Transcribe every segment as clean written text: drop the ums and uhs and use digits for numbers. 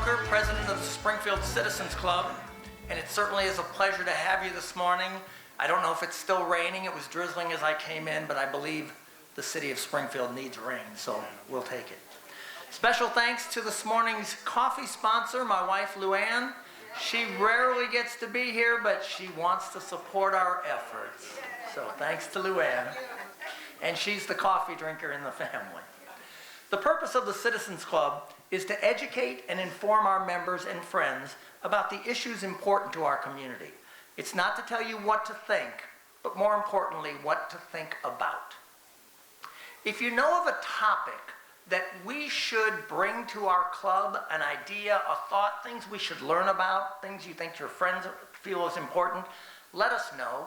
President of the Springfield Citizens Club, and it certainly is a pleasure to have you this morning. I don't know if it's still raining. It was drizzling as I came in, but I believe the city of Springfield needs rain, so we'll take it. Special thanks to this morning's coffee sponsor, my wife, Luann. She rarely gets to be here, but she wants to support our efforts. So thanks to Luann. And she's the coffee drinker in the family. The purpose of the Citizens Club is to educate and inform our members and friends about the issues important to our community. It's not to tell you what to think, but more importantly, what to think about. If you know of a topic that we should bring to our club, an idea, a thought, things we should learn about, things you think your friends feel is important, let us know.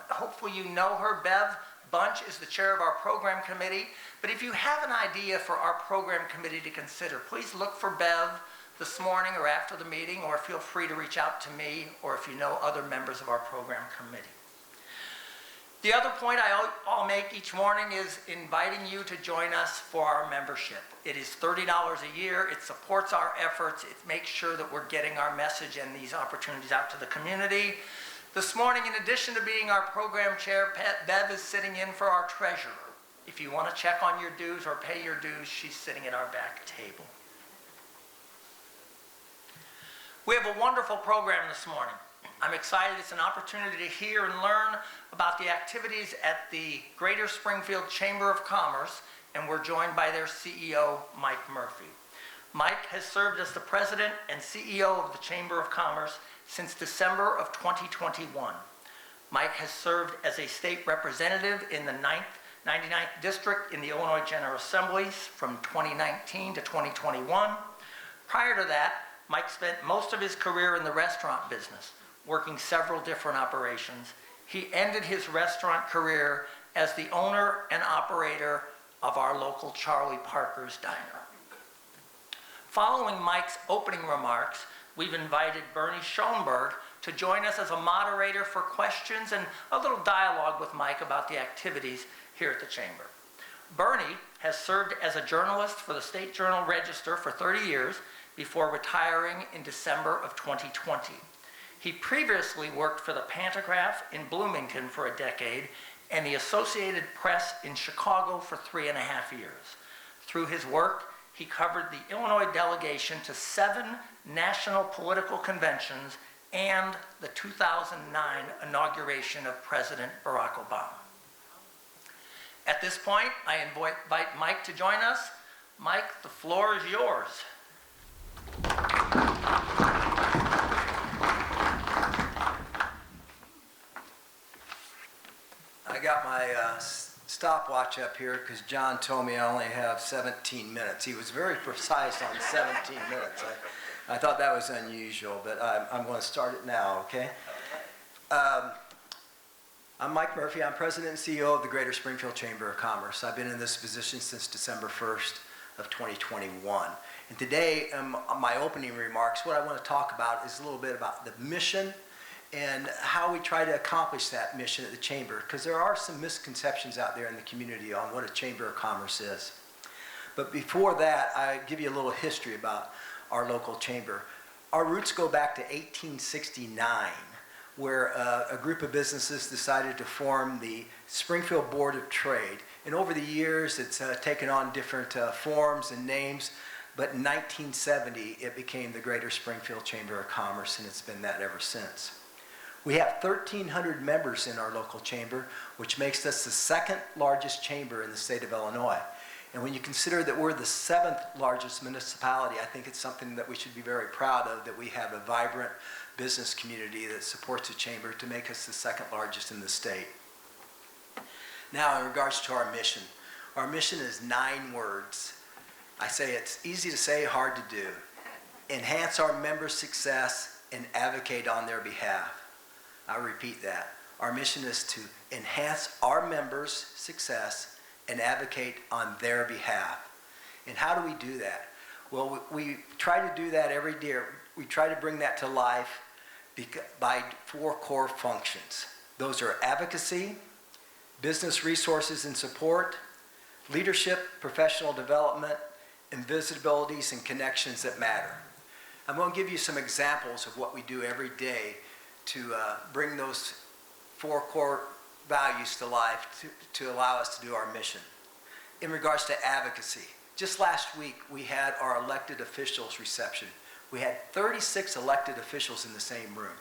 Hopefully you know her. Bev Bunch is the chair of our program committee. But if you have an idea for our program committee to consider, please look for Bev this morning or after the meeting, or feel free to reach out to me, or if you know other members of our program committee. The other point I'll make each morning is inviting you to join us for our membership. It is $30 a year. It supports our efforts. It makes sure that we're getting our message and these opportunities out to the community. This morning, in addition to being our program chair, Bev is sitting in for our treasurer. If you want to check on your dues or pay your dues, she's sitting at our back table. We have a wonderful program this morning. I'm excited. It's an opportunity to hear and learn about the activities at the Greater Springfield Chamber of Commerce, and we're joined by their CEO, Mike Murphy. Mike has served as the president and CEO of the Chamber of Commerce since December of 2021. Mike has served as a state representative in the 99th District in the Illinois General Assemblies from 2019 to 2021. Prior to that, Mike spent most of his career in the restaurant business, working several different operations. He ended his restaurant career as the owner and operator of our local Charlie Parker's Diner. Following Mike's opening remarks, we've invited Bernie Schoenberg to join us as a moderator for questions and a little dialogue with Mike about the activities here at the Chamber. Bernie has served as a journalist for the State Journal-Register for 30 years before retiring in December of 2020. He previously worked for the Pantograph in Bloomington for a decade and the Associated Press in Chicago for 3.5 years. Through his work, he covered the Illinois delegation to 7 national political conventions and the 2009 inauguration of President Barack Obama. At this point, I invite Mike to join us. Mike, the floor is yours. I got my stopwatch up here because John told me I only have 17 minutes. He was very precise on 17 minutes. I thought that was unusual, but I'm going to start it now, okay? I'm Mike Murphy. I'm President and CEO of the Greater Springfield Chamber of Commerce. I've been in this position since December 1st of 2021. And today, my opening remarks, what I want to talk about is a little bit about the mission and how we try to accomplish that mission at the Chamber, because there are some misconceptions out there in the community on what a Chamber of Commerce is. But before that, I give you a little history about our local chamber. Our roots go back to 1869, where a group of businesses decided to form the Springfield Board of Trade. And over the years, it's taken on different forms and names, but in 1970, it became the Greater Springfield Chamber of Commerce, and it's been that ever since. We have 1,300 members in our local chamber, which makes us the 2nd largest chamber in the state of Illinois. And when you consider that we're the 7th largest municipality, I think it's something that we should be very proud of, that we have a vibrant business community that supports the chamber to make us the 2nd largest in the state. Now, in regards to our mission is 9 words. I say it's easy to say, hard to do. Enhance our members' success and advocate on their behalf. I repeat that. Our mission is to enhance our members' success and advocate on their behalf. And how do we do that? Well, we try to do that every day. We try to bring that to life by 4 core functions. Those are advocacy, business resources and support, leadership, professional development, and visibilities and connections that matter. I'm going to give you some examples of what we do every day to bring those 4 core values to life to allow us to do our mission. In regards to advocacy, just last week we had our elected officials reception. We had 36 elected officials in the same room.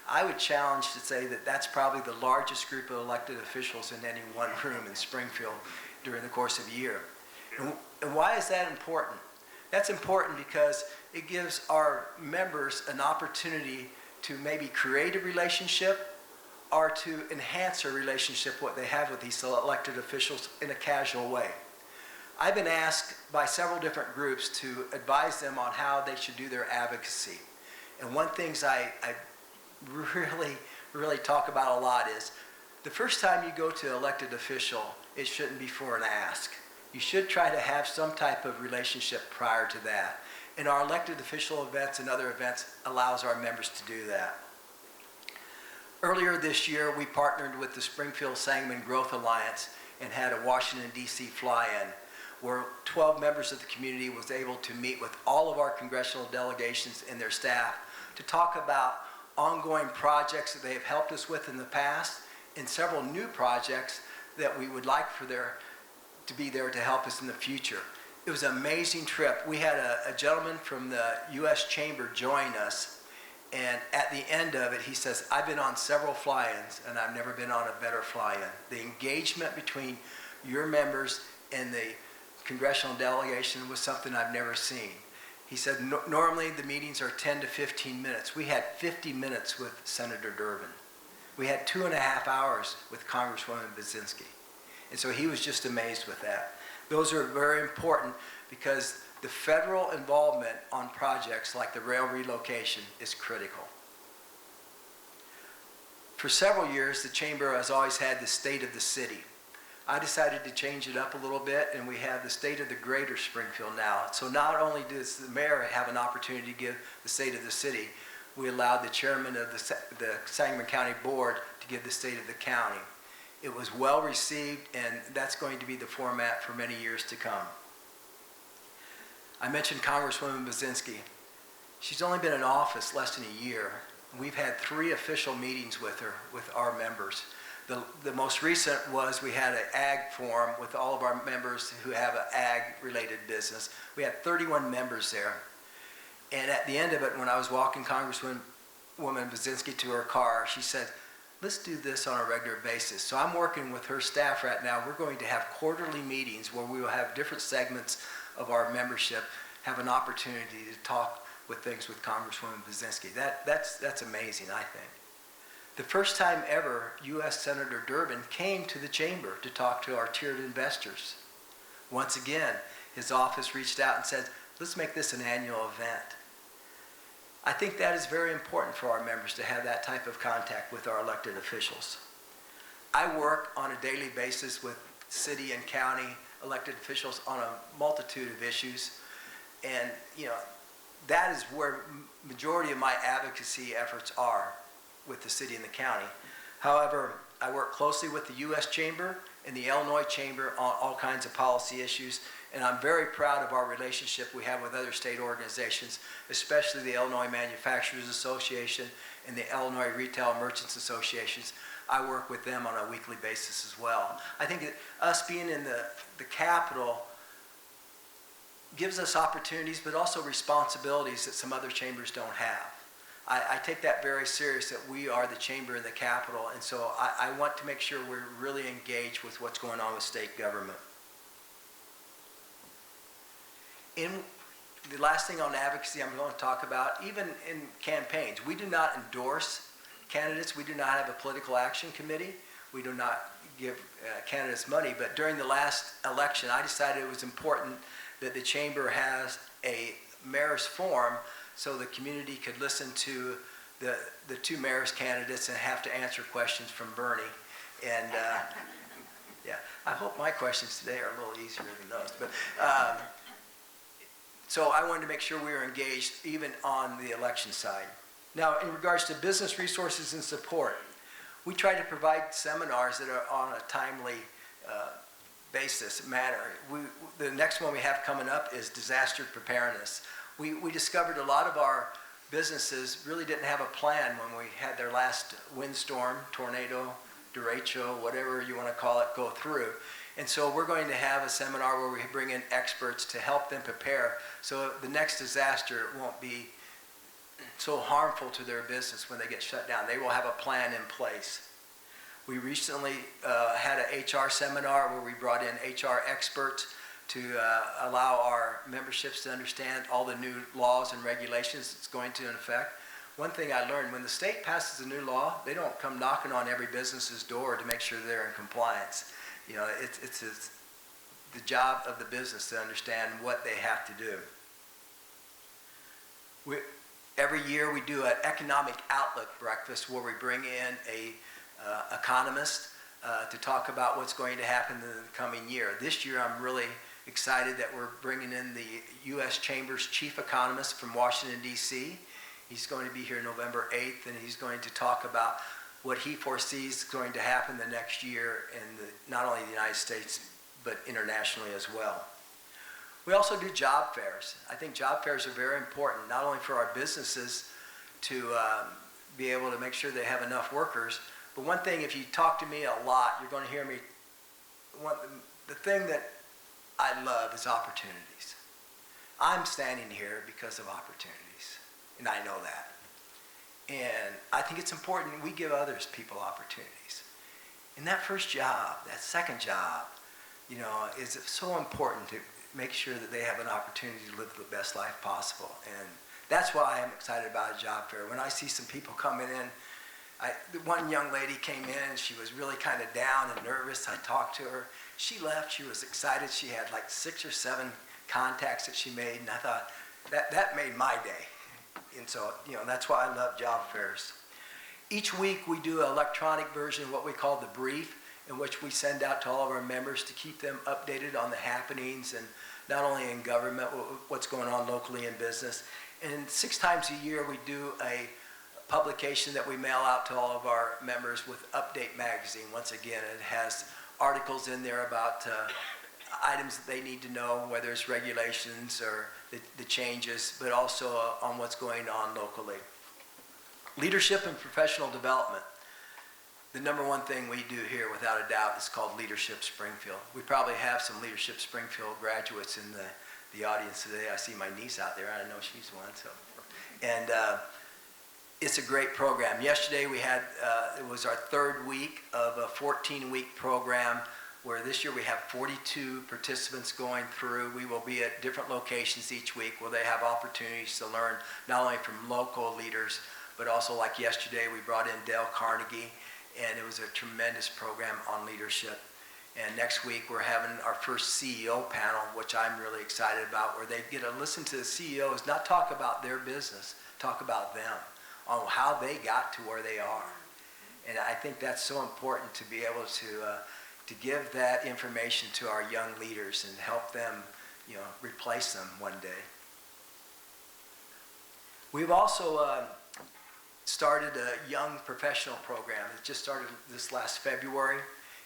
I would challenge to say that that's probably the largest group of elected officials in any one room in Springfield during the course of a year. And why is that important? That's important because it gives our members an opportunity to maybe create a relationship or to enhance a relationship what they have with these elected officials in a casual way. I've been asked by several different groups to advise them on how they should do their advocacy. And one thing I really talk about a lot is the first time you go to an elected official, it shouldn't be for an ask. You should try to have some type of relationship prior to that. And our elected official events and other events allows our members to do that. Earlier this year, we partnered with the Springfield Sangamon Growth Alliance and had a Washington, D.C. fly-in where 12 members of the community was able to meet with all of our congressional delegations and their staff to talk about ongoing projects that they have helped us with in the past and several new projects that we would like for to be there to help us in the future. It was an amazing trip. We had a gentleman from the U.S. Chamber join us, and at the end of it, he says, I've been on several fly-ins, and I've never been on a better fly-in. The engagement between your members and the congressional delegation was something I've never seen. He said, normally the meetings are 10 to 15 minutes. We had 50 minutes with Senator Durbin. We had 2.5 hours with Congresswoman Baczynski. And so he was just amazed with that. Those are very important because the federal involvement on projects like the rail relocation is critical. For several years, the Chamber has always had the State of the City. I decided to change it up a little bit, and we have the State of the Greater Springfield now. So not only does the mayor have an opportunity to give the State of the City, we allowed the chairman of the Sangamon County Board to give the State of the County. It was well received, and that's going to be the format for many years to come. I mentioned Congresswoman Baczynski. She's only been in office less than a year. We've had 3 official meetings with her, with our members. The most recent was we had an ag forum with all of our members who have an ag-related business. We had 31 members there. And at the end of it, when I was walking Congresswoman Baczynski to her car, she said, let's do this on a regular basis. So I'm working with her staff right now. We're going to have quarterly meetings where we will have different segments of our membership have an opportunity to talk with things with Congresswoman Baczynski. That's amazing, I think. The first time ever, U.S. Senator Durbin came to the chamber to talk to our tiered investors. Once again, his office reached out and said, let's make this an annual event. I think that is very important for our members to have that type of contact with our elected officials. I work on a daily basis with city and county elected officials on a multitude of issues, and that is where majority of my advocacy efforts are with the city and the county. However, I work closely with the U.S. Chamber and the Illinois Chamber on all kinds of policy issues, and I'm very proud of our relationship we have with other state organizations, especially the Illinois Manufacturers Association and the Illinois Retail Merchants Associations. I work with them on a weekly basis as well. I think that us being in the capital gives us opportunities, but also responsibilities that some other chambers don't have. I take that very serious that we are the chamber in the capital, and so I want to make sure we're really engaged with what's going on with state government. In the last thing on advocacy I'm going to talk about, even in campaigns, we do not endorse candidates. We do not have a political action committee. We do not give candidates money, but during the last election, I decided it was important that the chamber has a mayor's forum so the community could listen to the 2 mayor's candidates and have to answer questions from Bernie. And yeah, I hope my questions today are a little easier than those. But so I wanted to make sure we were engaged even on the election side. Now, in regards to business resources and support, we try to provide seminars that are on a timely basis, manner. The next one we have coming up is disaster preparedness. We discovered a lot of our businesses really didn't have a plan when we had their last windstorm, tornado, derecho, whatever you want to call it, go through. And so we're going to have a seminar where we bring in experts to help them prepare so the next disaster won't be so harmful to their business when they get shut down. They will have a plan in place. We recently had an HR seminar where we brought in HR experts to allow our memberships to understand all the new laws and regulations that's going to effect. One thing I learned, when the state passes a new law, they don't come knocking on every business's door to make sure they're in compliance. You know, it's the job of the business to understand what they have to do. Every year we do an economic outlook breakfast where we bring in a economist to talk about what's going to happen in the coming year. This year I'm really excited that we're bringing in the U.S. Chamber's chief economist from Washington, D.C. He's going to be here November 8th, and he's going to talk about what he foresees is going to happen the next year in not only the United States, but internationally as well. We also do job fairs. I think job fairs are very important, not only for our businesses to be able to make sure they have enough workers, but one thing, if you talk to me a lot, you're going to hear me, the thing that I love is opportunities. I'm standing here because of opportunities, and I know that. And I think it's important we give people opportunities. And that first job, that second job, you know, is so important to make sure that they have an opportunity to live the best life possible. And that's why I'm excited about a job fair. When I see some people coming in, one young lady came in, she was really kind of down and nervous. I talked to her. She left, she was excited. She had like 6 or 7 contacts that she made, and I thought, that made my day. And so, you know, that's why I love job fairs. Each week we do an electronic version of what we call the brief, in which we send out to all of our members to keep them updated on the happenings, and not only in government, what's going on locally in business. And 6 times a year we do a publication that we mail out to all of our members with Update Magazine. Once again, it has articles in there about items that they need to know, whether it's regulations or the changes, but also on what's going on locally. Leadership and professional development. The number one thing we do here, without a doubt, is called Leadership Springfield. We probably have some Leadership Springfield graduates in the audience today. I see my niece out there. I know she's one. So, and it's a great program. Yesterday we had, it was our 3rd week of a 14-week program, where this year we have 42 participants going through. We will be at different locations each week where they have opportunities to learn not only from local leaders, but also, like yesterday, we brought in Dale Carnegie, and it was a tremendous program on leadership. And next week we're having our first CEO panel, which I'm really excited about, where they get to listen to the CEOs, not talk about their business, talk about them, on how they got to where they are. And I think that's so important to be able to give that information to our young leaders and help them, you know, replace them one day. We've also started a young professional program. It just started this last February.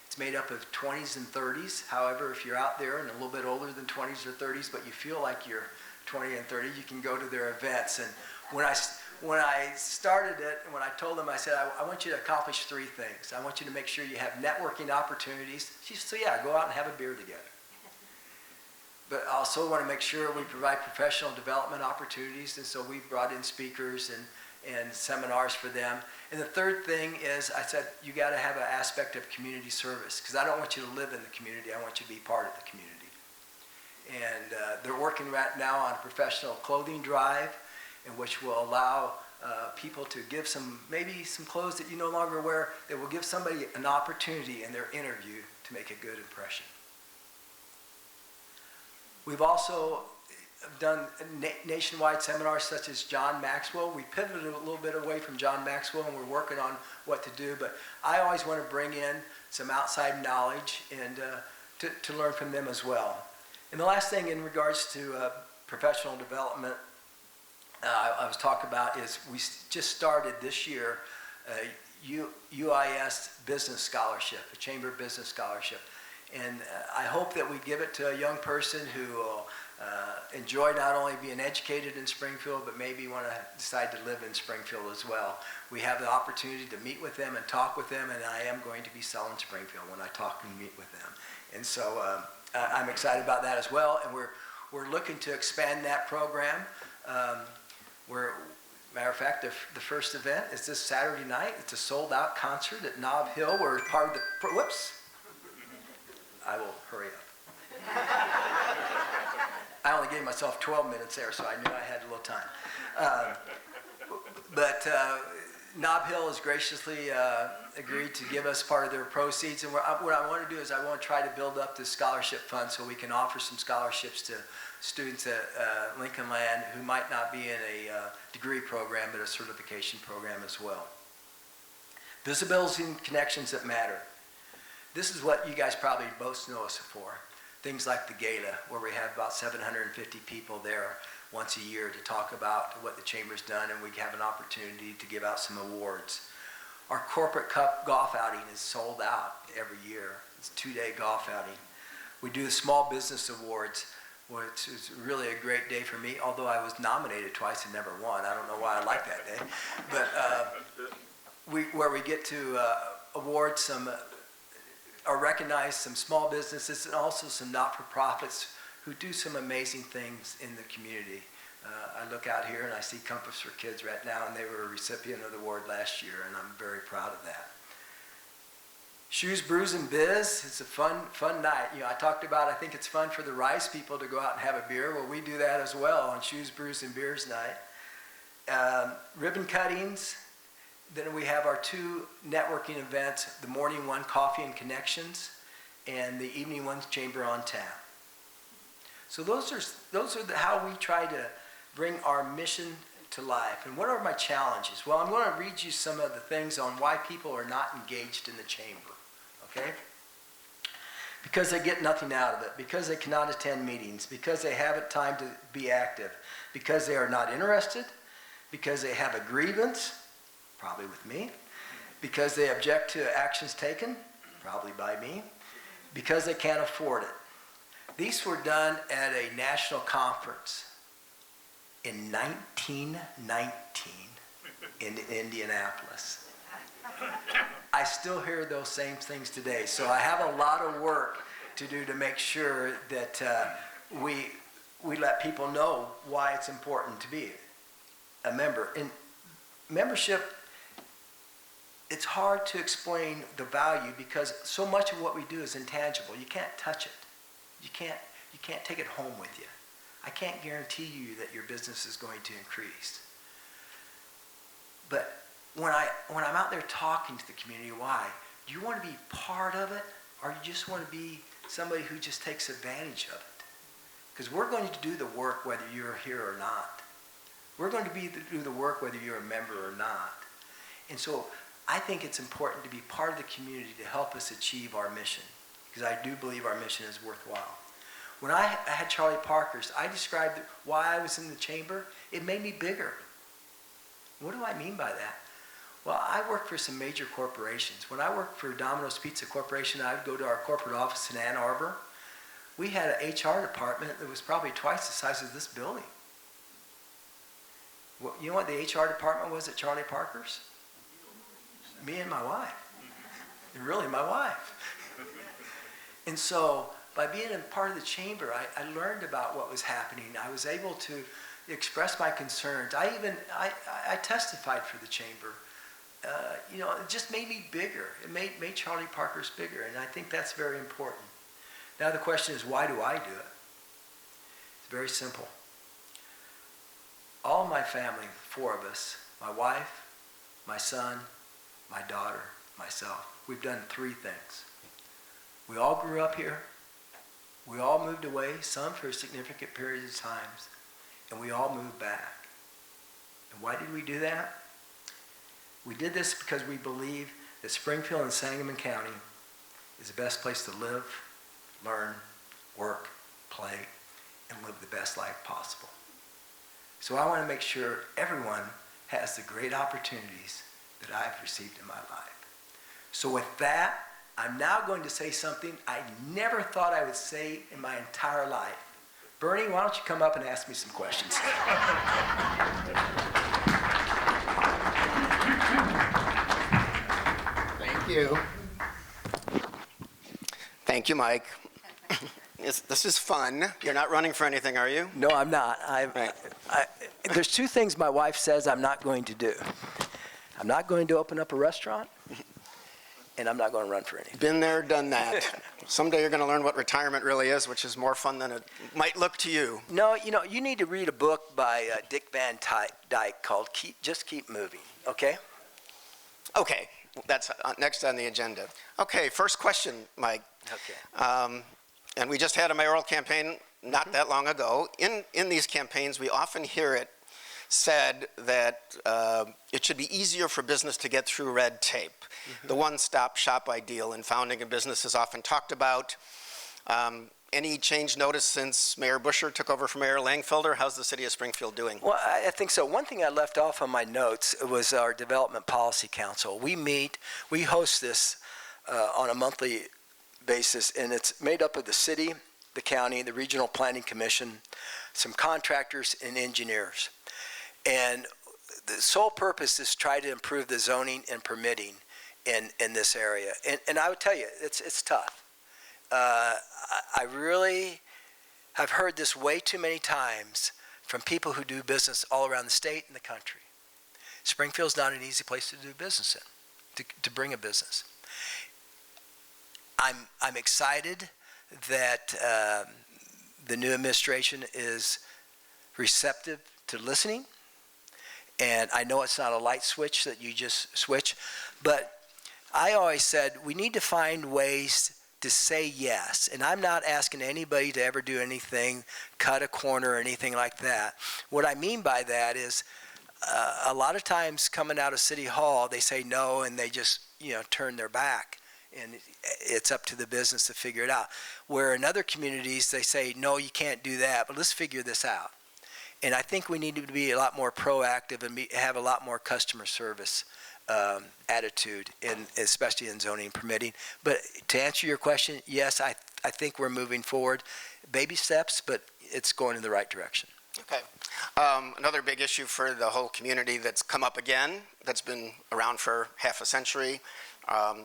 It's made up of 20s and 30s. However, if you're out there and a little bit older than 20s or 30s, but you feel like you're 20 and 30, you can go to their events. And when I started it, and when I told them, I said, I want you to accomplish 3 things. I want you to make sure you have networking opportunities. She said, so yeah, go out and have a beer together. But I also want to make sure we provide professional development opportunities, and so we brought in speakers and seminars for them. And the 3rd thing is, I said, you got to have an aspect of community service, because I don't want you to live in the community, I want you to be part of the community. And they're working right now on a professional clothing drive, in which will allow people to give maybe some clothes that you no longer wear, that will give somebody an opportunity in their interview to make a good impression. We've also done nationwide seminars such as John Maxwell. We pivoted a little bit away from John Maxwell, and we're working on what to do, but I always want to bring in some outside knowledge and to learn from them as well. And the last thing in regards to professional development I was talking about is we just started this year a UIS business scholarship, a chamber business scholarship. And I hope that we give it to a young person who will enjoy not only being educated in Springfield, but maybe want to decide to live in Springfield as well. We have the opportunity to meet with them and talk with them, and I am going to be selling Springfield when I talk and meet with them. And so I'm excited about that as well, and we're looking to expand that program. Matter of fact, the first event is this Saturday night. It's a sold-out concert at Nob Hill. We're part of the, whoops. I will hurry up. I only gave myself 12 minutes there, so I knew I had a little time. But Nob Hill has graciously agreed to give us part of their proceeds. And what I want to do is I want to try to build up this scholarship fund so we can offer some scholarships to students at Lincoln Land who might not be in a degree program, but a certification program as well. Visibility and connections that matter. This is what you guys probably most know us for. Things like the gala, where we have about 750 people there once a year to talk about what the Chamber's done, and we have an opportunity to give out some awards. Our corporate cup golf outing is sold out every year. It's a 2-day golf outing. We do the Small Business Awards, which is really a great day for me, although I was nominated twice and never won. I don't know why I like that day. But where we get to award some, or recognize some small businesses and also some not-for-profits who do some amazing things in the community. I look out here and I see Compass for Kids right now, and they were a recipient of the award last year, and I'm very proud of that. Shoes, Brews, and Biz. It's a fun night. You know, I talked about, I think it's fun for the Rice people to go out and have a beer. Well, we do that as well on Shoes, Brews, and Beers night. Ribbon cuttings. Then we have our 2 networking events, the morning one, Coffee and Connections, and the evening one, Chamber on Tap. So those are how we try to bring our mission to life. And what are my challenges? Well, I'm going to read you some of the things on why people are not engaged in the Chamber. Okay? Because they get nothing out of it, because they cannot attend meetings, because they haven't time to be active, because they are not interested, because they have a grievance, probably with me, because they object to actions taken, probably by me, because they can't afford it. These were done at a national conference in 1919 in Indianapolis. I still hear those same things today, so I have a lot of work to do to make sure that we let people know why it's important to be a member. And membership, it's hard to explain the value because so much of what we do is intangible. You can't touch it. You can't take it home with you. I can't guarantee you that your business is going to increase. But when I'm out there talking to the community, why? Do you want to be part of it, or you just want to be somebody who just takes advantage of it? Because we're going to do the work whether you're here or not. We're going to do the work whether you're a member or not. And so I think it's important to be part of the community to help us achieve our mission, because I do believe our mission is worthwhile. When I had Charlie Parker's, I described why I was in the Chamber. It made me bigger. What do I mean by that? Well, I worked for some major corporations. When I worked for Domino's Pizza Corporation, I would go to our corporate office in Ann Arbor. We had an HR department that was probably twice the size of this building. Well, you know what the HR department was at Charlie Parker's? Me and my wife. And really, my wife. And so, by being a part of the Chamber, I learned about what was happening. I was able to express my concerns. I testified for the Chamber. You know, it just made me bigger. It made Charlie Parker's bigger, and I think that's very important. Now the question is, why do I do it? It's very simple. All my family, 4 of us, my wife, my son, my daughter, myself, we've done 3 things. We all grew up here. We all moved away, some for significant periods of time, and we all moved back. And why did we do that? We did this because we believe that Springfield and Sangamon County is the best place to live, learn, work, play, and live the best life possible. So I want to make sure everyone has the great opportunities that I've received in my life. So with that, I'm now going to say something I never thought I would say in my entire life. Bernie, why don't you come up and ask me some questions? Thank you. Thank you, Mike. This is fun. You're not running for anything, are you? No, I'm not. Right. There's two things my wife says I'm not going to do. I'm not going to open up a restaurant, and I'm not going to run for anything. Been there, done that. Someday you're going to learn what retirement really is, which is more fun than it might look to you. No, you need to read a book by Dick Van Dyke called Just Keep Moving, okay? Okay, that's next on the agenda. Okay, first question, Mike. Okay. And we just had a mayoral campaign not that long ago. In these campaigns, we often hear it said that it should be easier for business to get through red tape. The one-stop shop ideal in founding a business is often talked about. Any change noticed since Mayor Busher took over from Mayor Langfelder? How's the city of Springfield doing? Well, I think so. One thing I left off on my notes was our Development Policy Council. We host this on a monthly basis, and it's made up of the city, the county, the Regional Planning Commission, some contractors, and engineers. And the sole purpose is to try to improve the zoning and permitting in this area. And I would tell you, it's tough. I really have heard this way too many times from people who do business all around the state and the country. Springfield's not an easy place to do business in, to bring a business. I'm excited that the new administration is receptive to listening. And I know it's not a light switch that you just switch, but I always said we need to find ways to say yes. And I'm not asking anybody to ever do anything, cut a corner or anything like that. What I mean by that is a lot of times coming out of City Hall, they say no and they just turn their back. And it's up to the business to figure it out. Where in other communities, they say, no, you can't do that, but let's figure this out. And I think we need to be a lot more proactive and have a lot more customer service attitude, especially in zoning and permitting. But to answer your question, yes, I think we're moving forward. Baby steps, but it's going in the right direction. Okay. Another big issue for the whole community that's come up again, that's been around for half a century.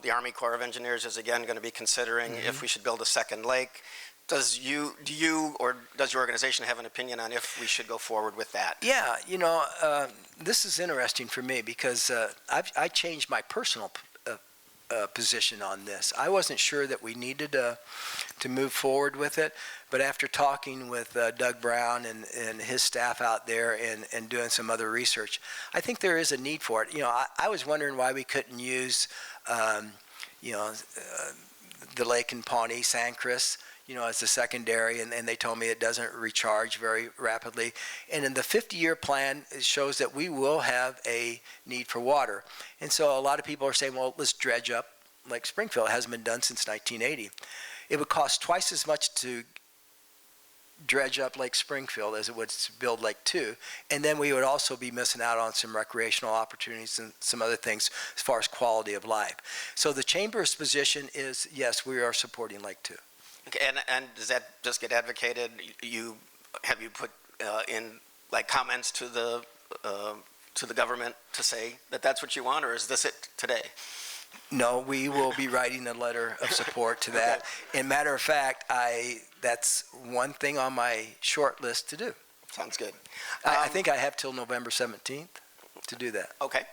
The Army Corps of Engineers is again going to be considering if we should build a second lake. Do you or does your organization have an opinion on if we should go forward with that? Yeah, this is interesting for me because I changed my personal position on this. I wasn't sure that we needed to move forward with it, but after talking with Doug Brown and his staff out there and doing some other research, I think there is a need for it. I was wondering why we couldn't use, the lake in Pawnee, San Chris, as a secondary, and they told me it doesn't recharge very rapidly. And in the 50-year plan, it shows that we will have a need for water. And so a lot of people are saying, well, let's dredge up Lake Springfield. It hasn't been done since 1980. It would cost twice as much to dredge up Lake Springfield as it would to build Lake 2. And then we would also be missing out on some recreational opportunities and some other things as far as quality of life. So the Chamber's position is, yes, we are supporting Lake 2. Okay, and does that just get advocated? Have you put in like comments to the government to say that that's what you want, or is this it today? No, we will be writing a letter of support to that. Okay. And matter of fact, that's one thing on my short list to do. Sounds good. I think I have till November 17th to do that. Okay.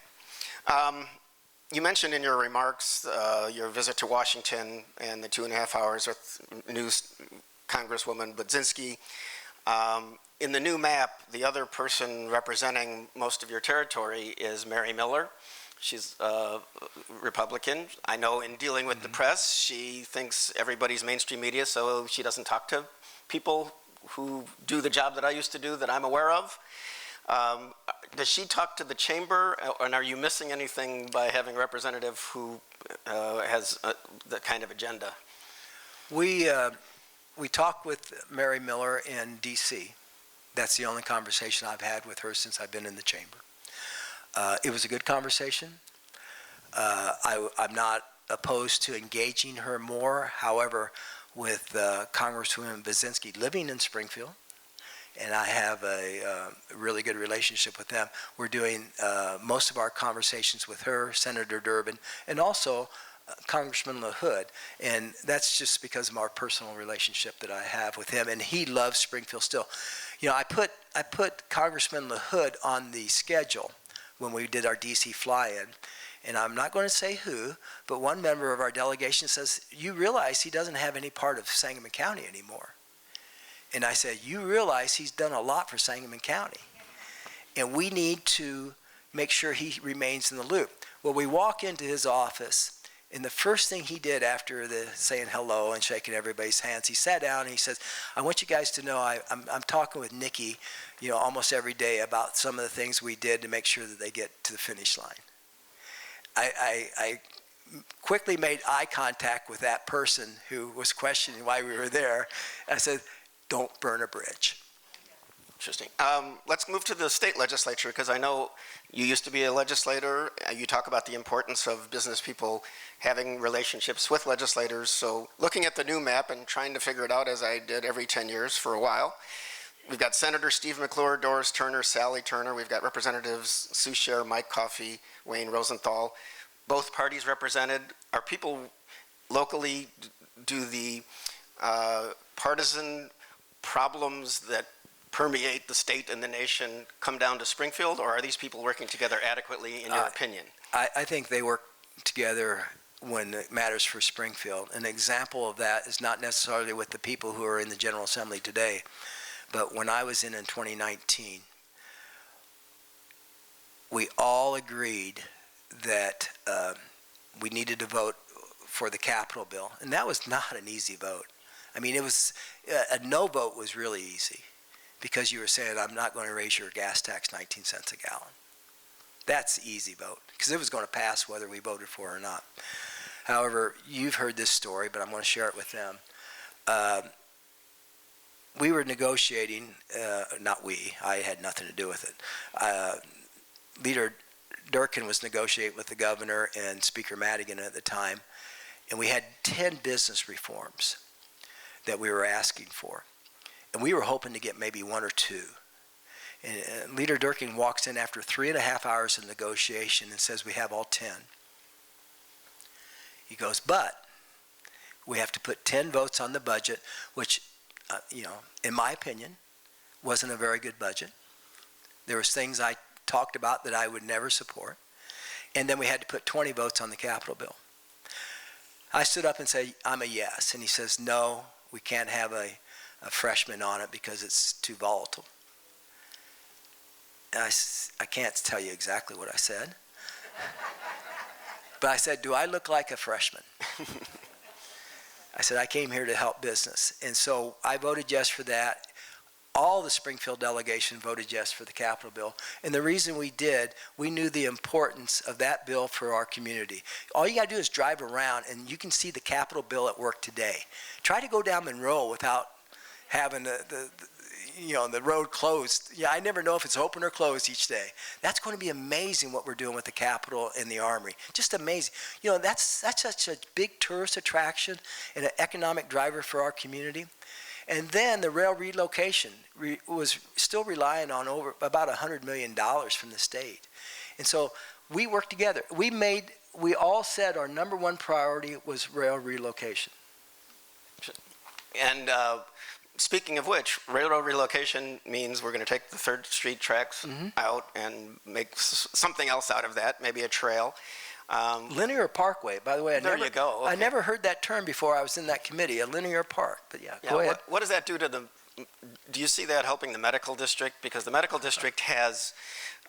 You mentioned in your remarks your visit to Washington and the 2.5 hours with new Congresswoman Budzinski. In the new map, the other person representing most of your territory is Mary Miller. She's a Republican. I know in dealing with the press, she thinks everybody's mainstream media, so she doesn't talk to people who do the job that I used to do that I'm aware of. Does she talk to the chamber, and are you missing anything by having a representative who has that kind of agenda? We talked with Mary Miller in D.C. That's the only conversation I've had with her since I've been in the chamber. It was a good conversation. I'm not opposed to engaging her more. However, with Congresswoman Budzinski living in Springfield, and I have a really good relationship with them, we're doing most of our conversations with her, Senator Durbin, and also Congressman LaHood, and that's just because of our personal relationship that I have with him, and he loves Springfield still. You know, I put Congressman LaHood on the schedule when we did our DC fly-in, and I'm not going to say who, but one member of our delegation says, you realize he doesn't have any part of Sangamon County anymore. And I said, you realize he's done a lot for Sangamon County, and we need to make sure he remains in the loop. Well, we walk into his office, and the first thing he did after the saying hello and shaking everybody's hands, he sat down and he says, I want you guys to know I'm talking with Nikki, you know, almost every day about some of the things we did to make sure that they get to the finish line. I quickly made eye contact with that person who was questioning why we were there. I said, don't burn a bridge. Interesting. Let's move to the state legislature, because I know you used to be a legislator. You talk about the importance of business people having relationships with legislators. So looking at the new map and trying to figure it out, as I did every 10 years for a while, we've got Senator Steve McClure, Doris Turner, Sally Turner. We've got Representatives Sue Scher, Mike Coffey, Wayne Rosenthal. Both parties represented. Are people locally, do the partisan problems that permeate the state and the nation come down to Springfield, or are these people working together adequately in your opinion? I think they work together when it matters for Springfield. An example of that is not necessarily with the people who are in the General Assembly today, but when I was in 2019, we all agreed that we needed to vote for the Capitol bill, and that was not an easy vote. I mean, it was a no vote was really easy, because you were saying, I'm not going to raise your gas tax 19 cents a gallon. That's the easy vote, because it was going to pass whether we voted for it or not. However, you've heard this story, but I'm going to share it with them. We were negotiating, not we, I had nothing to do with it. Leader Durkin was negotiating with the governor and Speaker Madigan at the time, and we had 10 business reforms that we were asking for. And we were hoping to get maybe one or two. And Leader Durkin walks in after 3.5 hours of negotiation and says, we have all 10. He goes, but we have to put 10 votes on the budget, which, in my opinion, wasn't a very good budget. There was things I talked about that I would never support. And then we had to put 20 votes on the Capitol bill. I stood up and said, I'm a yes. And he says, no, we can't have a freshman on it because it's too volatile. And I can't tell you exactly what I said. But I said, do I look like a freshman? I said, I came here to help business. And so I voted yes for that. All the Springfield delegation voted yes for the Capitol bill. And the reason we did, we knew the importance of that bill for our community. All you got to do is drive around and you can see the Capitol bill at work today. Try to go down Monroe without having the road closed. Yeah, I never know if it's open or closed each day. That's going to be amazing what we're doing with the Capitol and the Armory. Just amazing. That's such a big tourist attraction and an economic driver for our community. And then the rail relocation was still relying on about $100 million from the state. And so we worked together. We all said our number one priority was rail relocation. And speaking of which, railroad relocation means we're going to take the 3rd Street tracks out and make something else out of that, maybe a trail. Linear parkway, by the way. You go. Okay. I never heard that term before I was in that committee, a linear park. But go ahead. What does that do to do you see that helping the medical district? Because the medical district has,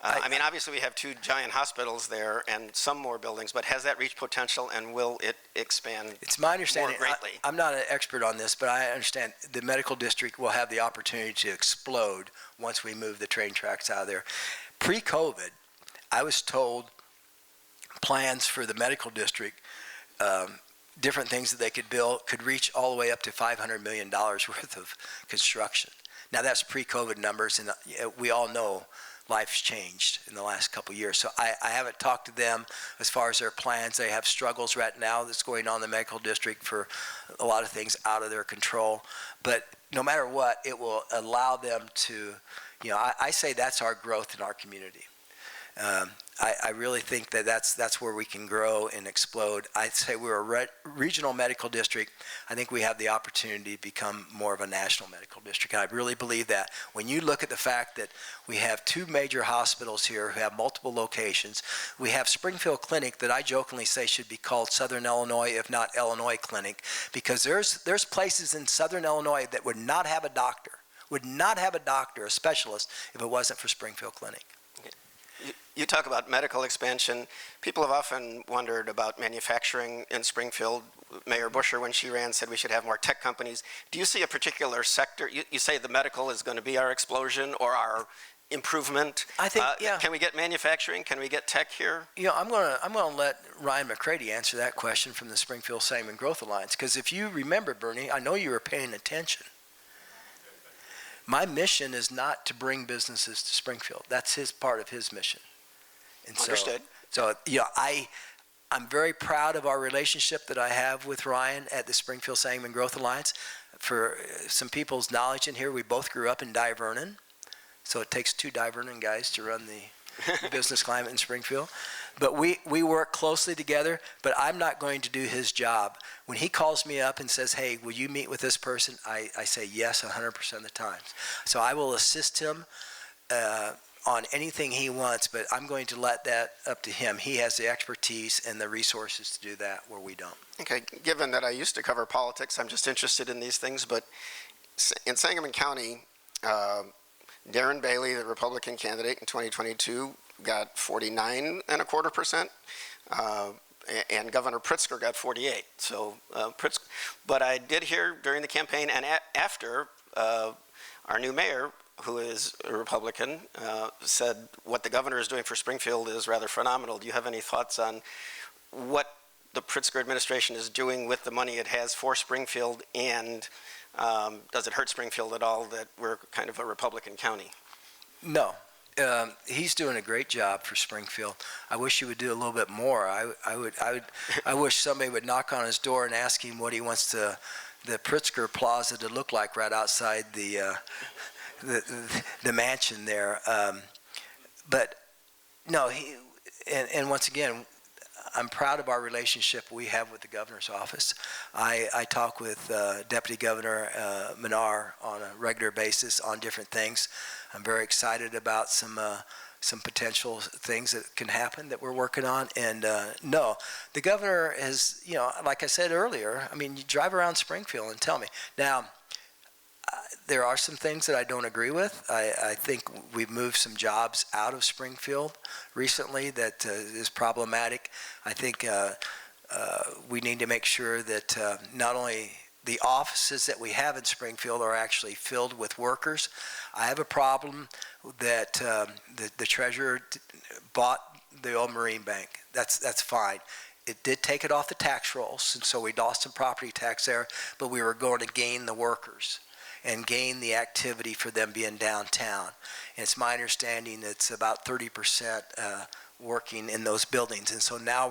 obviously we have 2 giant hospitals there and some more buildings, but has that reached potential and will it expand? It's my understanding, more greatly? I'm not an expert on this, but I understand the medical district will have the opportunity to explode once we move the train tracks out of there. Pre-COVID, I was told plans for the medical district, different things that they could build, could reach all the way up to $500 million worth of construction. Now that's pre-COVID numbers, and we all know life's changed in the last couple of years. So I haven't talked to them as far as their plans. They have struggles right now that's going on in the medical district for a lot of things out of their control. But no matter what, it will allow them to, I say that's our growth in our community. I really think that that's where we can grow and explode. I'd say we're a regional medical district. I think we have the opportunity to become more of a national medical district. And I really believe that. When you look at the fact that we have 2 major hospitals here who have multiple locations, we have Springfield Clinic that I jokingly say should be called Southern Illinois, if not Illinois Clinic, because there's places in Southern Illinois that would not have a doctor, a specialist, if it wasn't for Springfield Clinic. You talk about medical expansion. People have often wondered about manufacturing in Springfield. Mayor Busher, when she ran, said we should have more tech companies. Do you see a particular sector? You say the medical is going to be our explosion or our improvement. I think, yeah. Can we get manufacturing? Can we get tech here? I'm gonna let Ryan McCready answer that question from the Springfield Sangamon Growth Alliance. Because if you remember, Bernie, I know you were paying attention. My mission is not to bring businesses to Springfield. That's part of his mission. And Understood. So I'm very proud of our relationship that I have with Ryan at the Springfield Sangamon Growth Alliance. For some people's knowledge in here, we both grew up in Di Vernon. So it takes 2 Di Vernon guys to run the business climate in Springfield. But we work closely together, but I'm not going to do his job. When he calls me up and says, hey, will you meet with this person? I say yes 100% of the time. So I will assist him on anything he wants, but I'm going to let that up to him. He has the expertise and the resources to do that where we don't. Okay, given that I used to cover politics, I'm just interested in these things, but in Sangamon County, Darren Bailey, the Republican candidate in 2022, got 49.25%, and Governor Pritzker got 48. So, but I did hear during the campaign and after our new mayor, who is a Republican, said what the governor is doing for Springfield is rather phenomenal. Do you have any thoughts on what the Pritzker administration is doing with the money it has for Springfield, and does it hurt Springfield at all that we're kind of a Republican county? No. He's doing a great job for Springfield. I wish he would do a little bit more. I wish somebody would knock on his door and ask him what he wants the Pritzker Plaza to look like right outside the mansion there. But no, and once again, I'm proud of our relationship we have with the governor's office. I talk with Deputy Governor Minar on a regular basis on different things. I'm very excited about some potential things that can happen that we're working on. And no, the governor has, like I said earlier, I mean, you drive around Springfield and tell me. Now, there are some things that I don't agree with. I think we've moved some jobs out of Springfield recently that is problematic. I think we need to make sure that not only the offices that we have in Springfield are actually filled with workers. I have a problem that the treasurer bought the old Marine Bank. That's fine. It did take it off the tax rolls, and so we lost some property tax there, but we were going to gain the workers and gain the activity for them being downtown. And it's my understanding that it's about 30% working in those buildings. And so now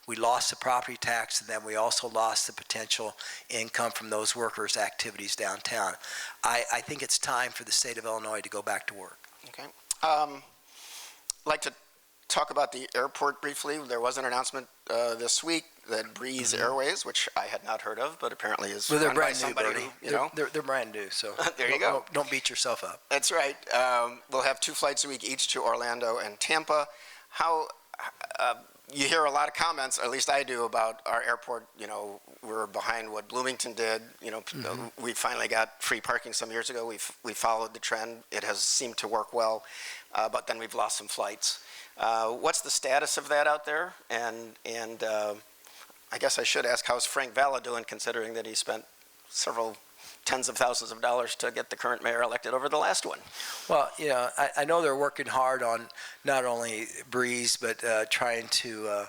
we lost the property tax, and then we also lost the potential income from those workers' activities downtown. I think it's time for the state of Illinois to go back to work. Okay. I'd like to talk about the airport briefly. There was an announcement this week that Breeze Airways, which I had not heard of, but apparently is Well, they're run by brand new, somebody Bernie. who, They're brand new, so There you go. Don't beat yourself up. That's right. We'll have 2 flights a week each to Orlando and Tampa. How you hear a lot of comments, at least I do, about our airport. We're behind what Bloomington did. We finally got free parking some years ago. We followed the trend. It has seemed to work well, but then we've lost some flights. What's the status of that out there? And I guess I should ask, how's Frank Valla doing, considering that he spent several tens of thousands of dollars to get the current mayor elected over the last one? Well, I know they're working hard on not only Breeze, but trying to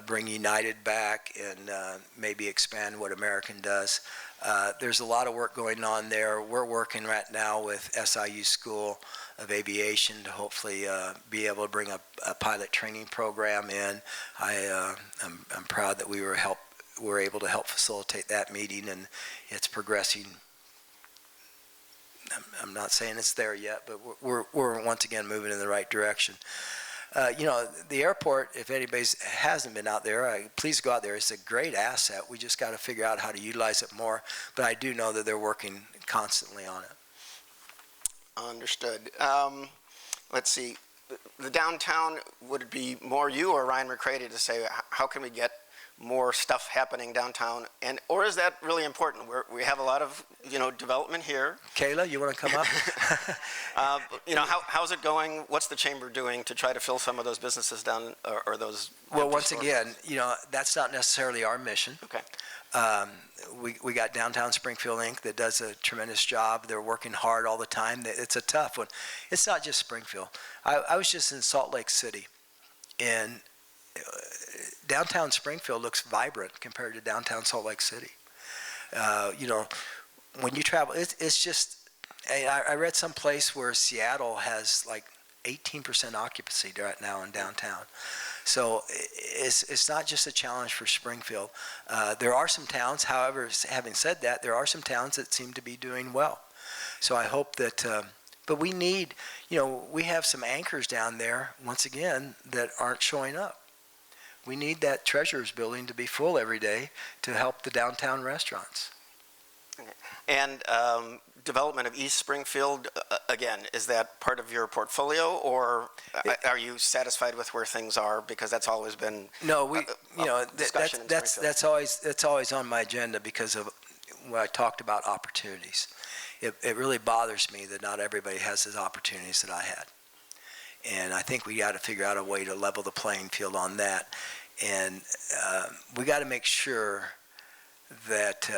bring United back and maybe expand what American does. There's a lot of work going on there. We're working right now with SIU School of Aviation to hopefully be able to bring a pilot training program in. I'm proud that we were able to help facilitate that meeting, and it's progressing. I'm not saying it's there yet, but we're once again moving in the right direction. The airport, if anybody hasn't been out there, please go out there. It's a great asset. We just got to figure out how to utilize it more. But I do know that they're working constantly on it. Understood. Let's see. The downtown, would it be more you or Ryan McCready to say, how can we get more stuff happening downtown? Or is that really important? We have a lot of, development here. Kayla, you want to come up? How's it going? What's the chamber doing to try to fill some of those businesses down, or those? Well, once again, that's not necessarily our mission. Okay. We got Downtown Springfield Inc. that does a tremendous job. They're working hard all the time. It's a tough one. It's not just Springfield. I was just in Salt Lake City, and downtown Springfield looks vibrant compared to downtown Salt Lake City. When you travel, it's just, I read some place where Seattle has like 18% occupancy right now in downtown. So it's not just a challenge for Springfield. There are some towns, however, having said that, there are some towns that seem to be doing well. So I hope that, but we need, we have some anchors down there, once again, that aren't showing up. We need that treasurer's building to be full every day to help the downtown restaurants. And development of East Springfield, again, is that part of your portfolio, or are you satisfied with where things are? Because that's always been discussion in Springfield. that's always on my agenda because of what I talked about opportunities. It really bothers me that not everybody has the opportunities that I had. And I think we got to figure out a way to level the playing field on that. And we got to make sure that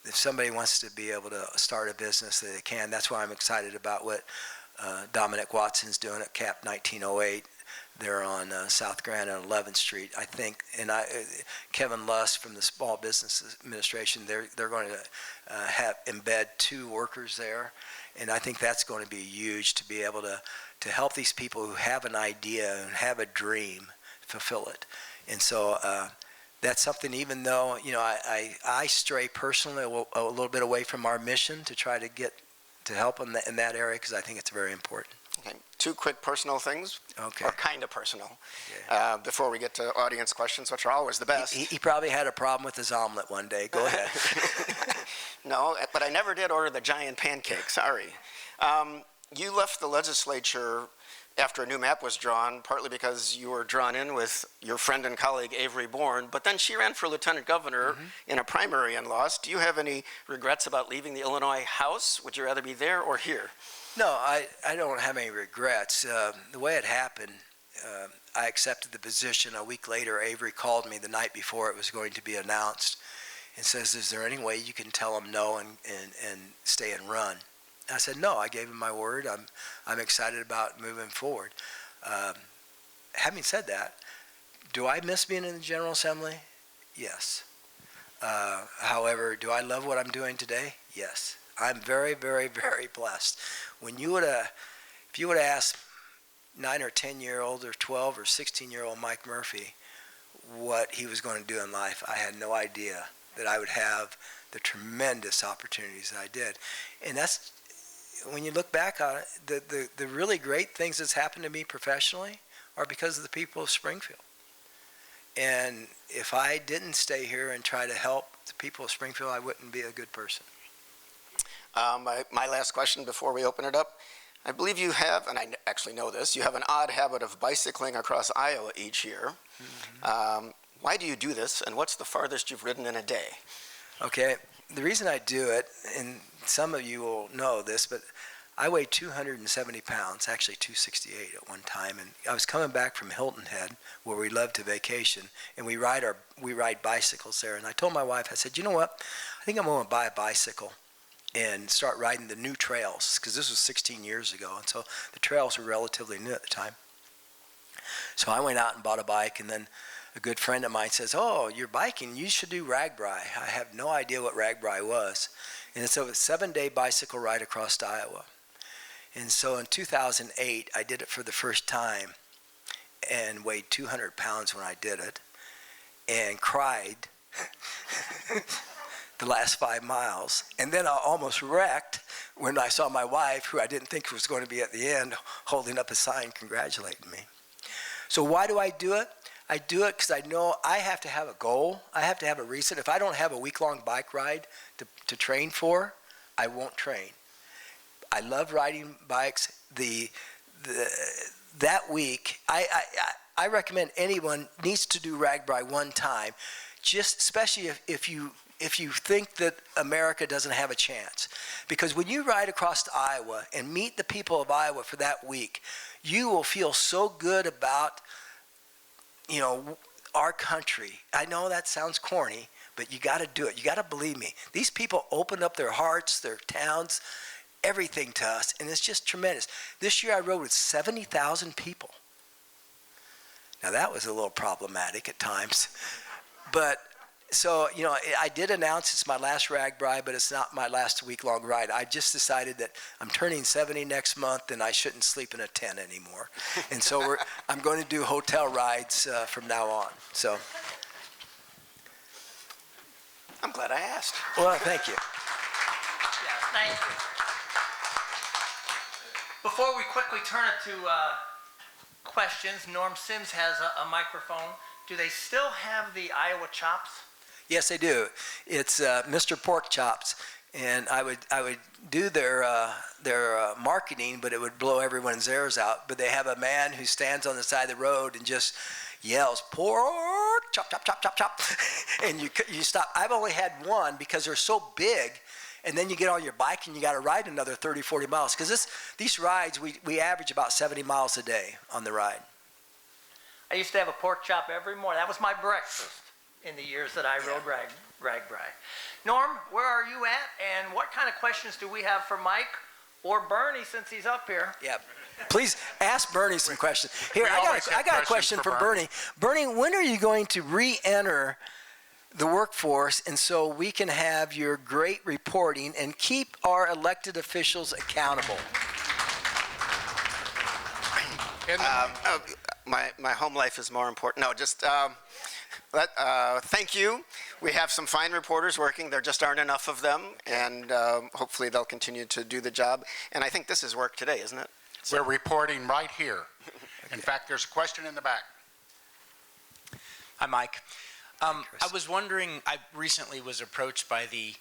if somebody wants to be able to start a business, that they can. That's why I'm excited about what Dominic Watson's doing at CAP 1908. They're on South Grand and 11th Street, I think. And Kevin Luss from the Small Business Administration, they're going to embed 2 workers there. And I think that's going to be huge to be able to help these people who have an idea and have a dream fulfill it. And so that's something, even though, I stray personally a little bit away from our mission to try to get to help in that area, because I think it's very important. Okay. 2 quick personal things, Okay. or kind of personal, Okay. before we get to audience questions, which are always the best. He probably had a problem with his omelet one day. Go ahead. No, but I never did order the giant pancake, sorry. You left the legislature after a new map was drawn, partly because you were drawn in with your friend and colleague Avery Bourne, but then she ran for lieutenant governor in a primary and lost. Do you have any regrets about leaving the Illinois House? Would you rather be there or here? No, I don't have any regrets. The way it happened, I accepted the position. A week later, Avery called me the night before it was going to be announced and says, "Is there any way you can tell them no and stay and run?" I said, no, I gave him my word. I'm excited about moving forward. Having said that, do I miss being in the General Assembly? Yes. However, do I love what I'm doing today? Yes. I'm very, very, very blessed. If you would have asked 9 or 10-year-old or 12 or 16-year-old Mike Murphy what he was going to do in life, I had no idea that I would have the tremendous opportunities that I did. And that's, when you look back on it, the really great things that's happened to me professionally are because of the people of Springfield. And if I didn't stay here and try to help the people of Springfield, I wouldn't be a good person. My last question before we open it up. I believe you have, and I actually know this, you have an odd habit of bicycling across Iowa each year. Why do you do this, and what's the farthest you've ridden in a day? Okay, the reason I do it, and some of you will know this, but I weighed 270 pounds, actually 268 at one time, and I was coming back from Hilton Head, where we love to vacation, and we ride bicycles there. And I told my wife, I said, you know what? I think I'm going to buy a bicycle and start riding the new trails, because this was 16 years ago, and so the trails were relatively new at the time. So I went out and bought a bike, and then a good friend of mine says, "Oh, you're biking, you should do RAGBRAI." I have no idea what RAGBRAI was. And it's a 7-day bicycle ride across Iowa. And so in 2008, I did it for the first time and weighed 200 pounds when I did it and cried the last 5 miles. And then I almost wrecked when I saw my wife, who I didn't think was going to be at the end, holding up a sign congratulating me. So why do I do it? I do it because I know I have to have a goal. I have to have a reason. If I don't have a week-long bike ride to train for, I won't train. I love riding bikes. That week, I recommend anyone needs to do RAGBRAI one time, just especially if you think that America doesn't have a chance. Because when you ride across Iowa and meet the people of Iowa for that week, you will feel so good about, our country. I know that sounds corny, but you got to do it. You got to believe me. These people opened up their hearts, their towns, everything to us, and it's just tremendous. This year I rode with 70,000 people. Now that was a little problematic at times, but so, I did announce it's my last RAGBRAI, but it's not my last week-long ride. I just decided that I'm turning 70 next month and I shouldn't sleep in a tent anymore. And so I'm going to do hotel rides from now on. So, I'm glad I asked. well, thank you. Yeah, thank you. Before we quickly turn it to questions, Norm Sims has a microphone. Do they still have the Iowa chops? Yes, they do. It's Mr. Pork Chops, and I would do their marketing, but it would blow everyone's ears out. But they have a man who stands on the side of the road and just yells, "Pork, chop, chop, chop, chop, chop," and you stop. I've only had one because they're so big, and then you get on your bike and you got to ride another 30, 40 miles. Because these rides, we average about 70 miles a day on the ride. I used to have a pork chop every morning. That was my breakfast in the years that I rode RAGBRAI. Norm, where are you at? And what kind of questions do we have for Mike or Bernie since he's up here? Yeah. Please ask Bernie some questions. Here, I got a question for Bernie. Bernie, when are you going to re-enter the workforce and so we can have your great reporting and keep our elected officials accountable? My home life is more important. No, just thank you. We have some fine reporters working. There just aren't enough of them, and hopefully they'll continue to do the job. And I think this is work today, isn't it? We're reporting right here. In fact, there's a question in the back. Hi, Mike. I was wondering, I recently was approached by the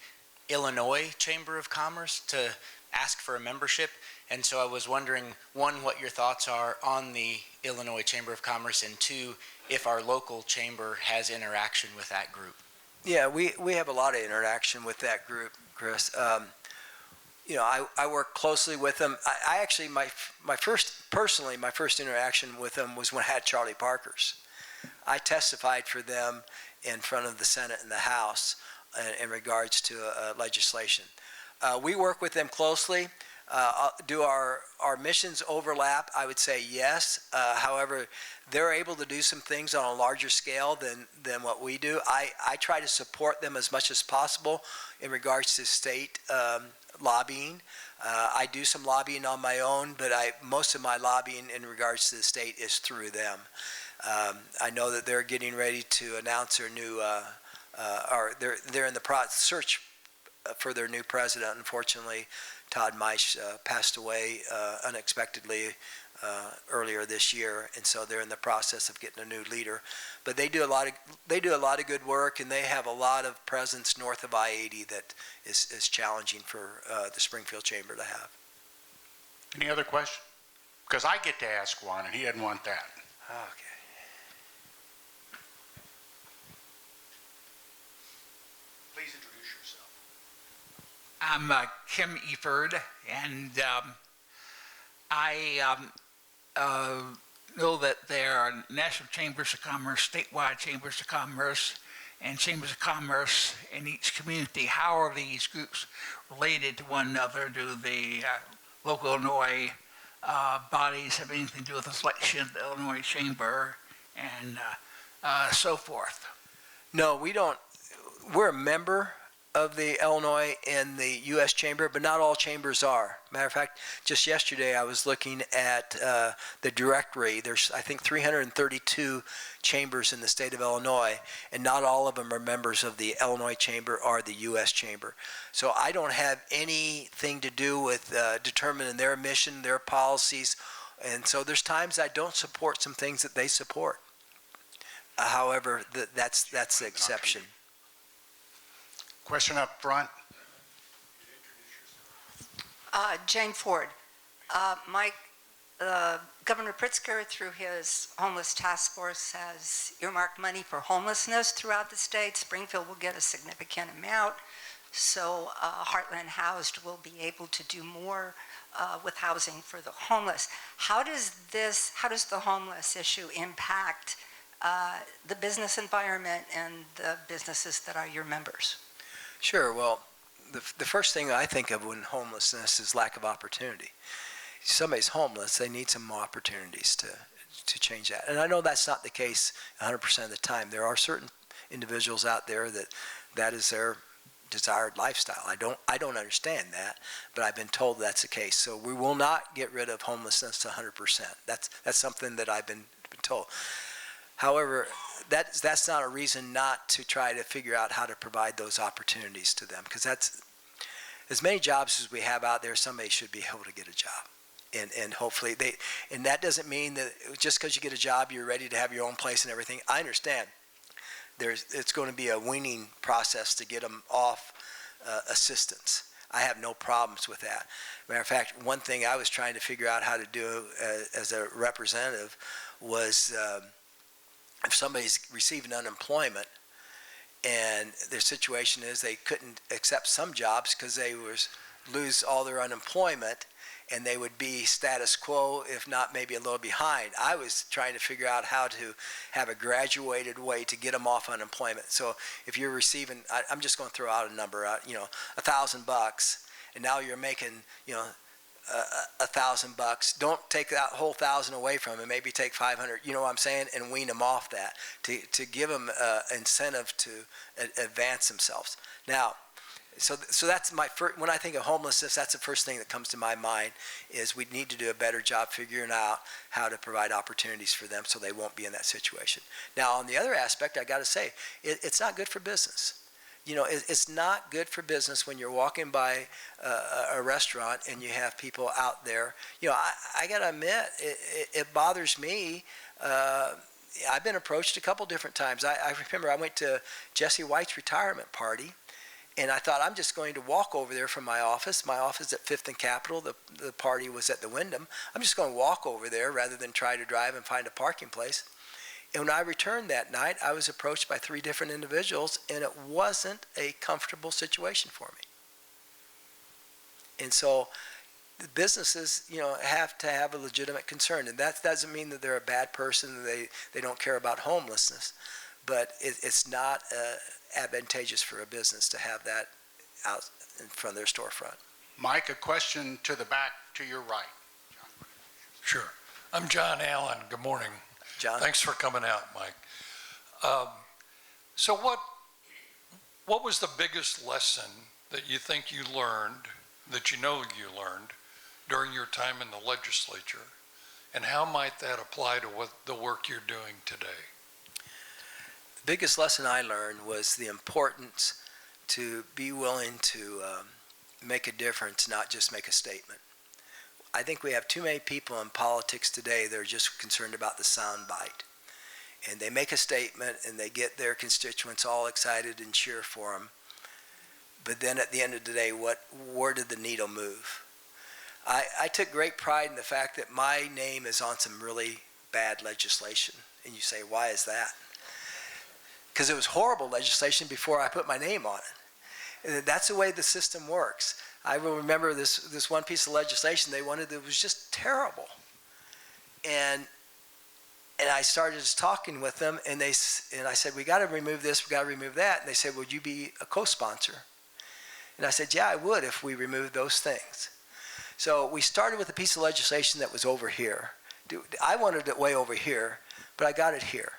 Illinois Chamber of Commerce to ask for a membership. And so I was wondering, one, what your thoughts are on the Illinois Chamber of Commerce, and two, if our local chamber has interaction with that group. Yeah, we have a lot of interaction with that group, Chris. I work closely with them. I actually, my first interaction with them was when I had Charlie Parker's. I testified for them in front of the Senate and the House in regards to legislation. We work with them closely. Do our missions overlap? I would say yes. However, they're able to do some things on a larger scale than what we do. I try to support them as much as possible in regards to state lobbying. I do some lobbying on my own, but most of my lobbying in regards to the state is through them. I know that they're getting ready to announce their new, or they're in the search for their new president. Unfortunately, Todd Meisch passed away unexpectedly earlier this year, and so they're in the process of getting a new leader. But they do a lot of good work, and they have a lot of presence north of I-80 that is challenging for the Springfield Chamber to have. Any other question? Because I get to ask one, and he doesn't want that. Okay. Please introduce yourself. I'm Kim Eford, and I know that there are national chambers of commerce, statewide chambers of commerce, and chambers of commerce in each community. How are these groups related to one another? Do the local Illinois bodies have anything to do with the selection of the Illinois Chamber? And so forth? No, we don't. We're a member of the Illinois and the U.S. Chamber, but not all chambers are. Matter of fact, just yesterday I was looking at the directory. There's, I think, 332 chambers in the state of Illinois, and not all of them are members of the Illinois Chamber or the U.S. Chamber. So I don't have anything to do with determining their mission, their policies, and so there's times I don't support some things that they support. However, that's the exception. Question up front. Jane Ford. Mike, Governor Pritzker, through his homeless task force, has earmarked money for homelessness throughout the state. Springfield will get a significant amount, so Heartland Housed will be able to do more with housing for the homeless. How does the homeless issue impact the business environment and the businesses that are your members? Sure. Well, the first thing I think of when homelessness is lack of opportunity. If somebody's homeless, they need some more opportunities to change that. And I know that's not the case 100% of the time. There are certain individuals out there that is their desired lifestyle. I don't understand that, but I've been told that's the case. So we will not get rid of homelessness to 100%. That's something that I've been told. However, that's not a reason not to try to figure out how to provide those opportunities to them, because that's as many jobs as we have out there, somebody should be able to get a job. And hopefully and that doesn't mean that just because you get a job, you're ready to have your own place and everything. I understand it's going to be a weaning process to get them off assistance. I have no problems with that. Matter of fact, one thing I was trying to figure out how to do as a representative was if somebody's receiving unemployment and their situation is they couldn't accept some jobs because they lose all their unemployment and they would be status quo, if not maybe a little behind. I was trying to figure out how to have a graduated way to get them off unemployment. So if you're receiving, I'm just going to throw out a number out, $1,000, and now you're making, $1,000. Don't take that whole 1,000 away from them. Maybe take 500. You know what I'm saying, and wean them off that to give them incentive to advance themselves. Now, so that's my first. When I think of homelessness, that's the first thing that comes to my mind is we need to do a better job figuring out how to provide opportunities for them so they won't be in that situation. Now, on the other aspect, I got to say, it's not good for business. It's not good for business when you're walking by a restaurant and you have people out there. I got to admit, it bothers me. I've been approached a couple different times. I remember I went to Jesse White's retirement party, and I thought I'm just going to walk over there from my office. My office at 5th and Capitol. The party was at the Wyndham. I'm just going to walk over there rather than try to drive and find a parking place. And when I returned that night, I was approached by 3 different individuals, and it wasn't a comfortable situation for me. And so the businesses, have to have a legitimate concern. And that doesn't mean that they're a bad person, they don't care about homelessness. But it's not advantageous for a business to have that out in front of their storefront. Mike, a question to the back to your right. Sure. I'm John Allen. Good morning. John? Thanks for coming out, Mike. So what was the biggest lesson that you think you learned, that you learned during your time in the legislature, and how might that apply to what the work you're doing today? The biggest lesson I learned was the importance to be willing to make a difference, not just make a statement. I think we have too many people in politics today that are just concerned about the sound bite. And they make a statement and they get their constituents all excited and cheer for them. But then at the end of the day, where did the needle move? I took great pride in the fact that my name is on some really bad legislation. And you say, why is that? Because it was horrible legislation before I put my name on it. And that's the way the system works. I will remember this one piece of legislation they wanted that was just terrible. And I started just talking with them, and I said, we got to remove this, we got to remove that. And they said, would you be a co-sponsor? And I said, yeah, I would if we removed those things. So we started with a piece of legislation that was over here. I wanted it way over here, but I got it here.